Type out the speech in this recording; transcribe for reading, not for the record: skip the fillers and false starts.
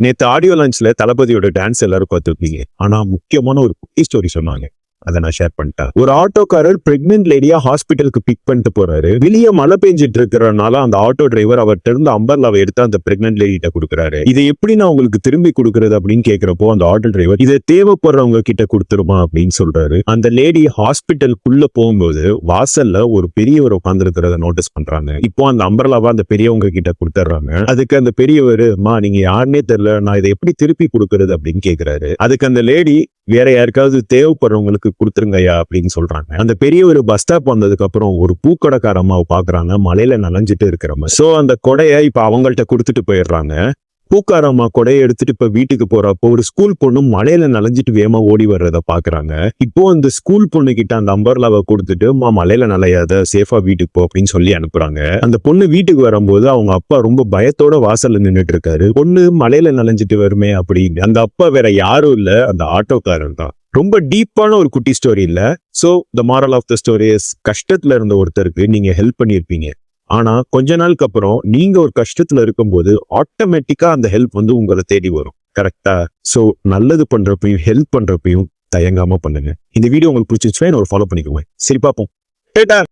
நேத்து ஆடியோ லான்ச்ல தளபதியோட டான்ஸ் எல்லாரும் பார்த்துருப்பீங்க. ஆனா முக்கியமான ஒரு குட்டி ஸ்டோரி சொன்னாங்க. அதை நான் ஷேர் பண்ணிட்டேன். ஒரு ஆட்டோக்காரர் பிரெக்னென்ட் லேடியா ஹாஸ்பிட்டலுக்கு பிக் பண்ணிட்டு போறாரு. வெளியே மழை பெஞ்சிட்டு இருக்கிறனால அந்த ஆட்டோ டிரைவர் அவர்கிட்ட இருந்து அம்பர்லாவை எடுத்து அந்த பிரெக்னென்ட் லேடிட்ட கொடுக்குறாரு. இதை எப்படி நான் உங்களுக்கு திரும்பி கொடுக்கறது அப்படின்னு கேட்கிறப்போ அந்த ஆட்டோ டிரைவர் இதை தேவைப்படுறவங்க கிட்ட கொடுத்துருமா அப்படின்னு சொல்றாரு. அந்த லேடி ஹாஸ்பிட்டலுக்குள்ள போகும்போது வாசல்ல ஒரு பெரியவர் உட்கார்ந்துருக்கிறத நோட்டீஸ் பண்றாங்க. இப்போ அந்த அம்பர்லாவை அந்த பெரியவங்க கிட்ட கொடுத்துட்றாங்க. அதுக்கு அந்த பெரியவர், நீங்க யாருன்னே தெரியல, நான் இதை எப்படி திருப்பி கொடுக்கறது அப்படின்னு கேட்கிறாரு. அதுக்கு அந்த லேடி, வேற யாருக்காவது தேவைப்படுறவங்களுக்கு கொடுத்துருங்கய்யா அப்படின்னு சொல்றாங்க. அந்த பெரிய ஒரு பஸ் ஸ்டாப் வந்ததுக்கு அப்புறம் ஒரு பூக்கடைக்கார அம்மாவை பாக்குறாங்க, மலையில நனைஞ்சிட்டு இருக்கிற மாதிரி. சோ அந்த கொடைய இப்ப அவங்கள்ட்ட கொடுத்துட்டு போயிடுறாங்க. பூக்காரம்மா கொடையை எடுத்துட்டு இப்ப வீட்டுக்கு போறப்போ ஒரு ஸ்கூல் பொண்ணு மலையில நனைஞ்சிட்டு வேகமா ஓடி வர்றத பாக்குறாங்க. இப்போ அந்த ஸ்கூல் பொண்ணு கிட்ட அந்த அம்பர்லாவை கொடுத்துட்டு, மலையில நனையாத, சேஃபா வீட்டுக்கு போ அப்படின்னு சொல்லி அனுப்புறாங்க. அந்த பொண்ணு வீட்டுக்கு வரும்போது அவங்க அப்பா ரொம்ப பயத்தோட வாசல்ல நின்றுட்டு இருக்காரு. பொண்ணு மலையில நனைஞ்சிட்டு வருமே அப்படின்னு. அந்த அப்பா வேற யாரும் இல்ல, அந்த ஆட்டோக்காரர் தான். ரொம்ப டீப்பான ஒரு குட்டி ஸ்டோரி இல்ல. So the moral of the story is, கஷ்டத்துல இருந்த ஒருத்தருக்கு நீங்க ஹெல்ப் பண்ணிருப்பீங்க. ஆனா கொஞ்ச நாளுக்கு அப்புறம் நீங்க ஒரு கஷ்டத்துல இருக்கும்போது ஆட்டோமேட்டிக்கா அந்த ஹெல்ப் வந்து உங்களை தேடி வரும். கரெக்டா? சோ நல்லது பண்றப்பையும் ஹெல்ப் பண்றப்பையும் தயங்காம பண்ணுங்க. இந்த வீடியோ உங்களுக்கு பிடிச்சிருச்சுன்னா ஒரு ஃபாலோ பண்ணிக்கோங்க. சரி, பார்ப்போம்.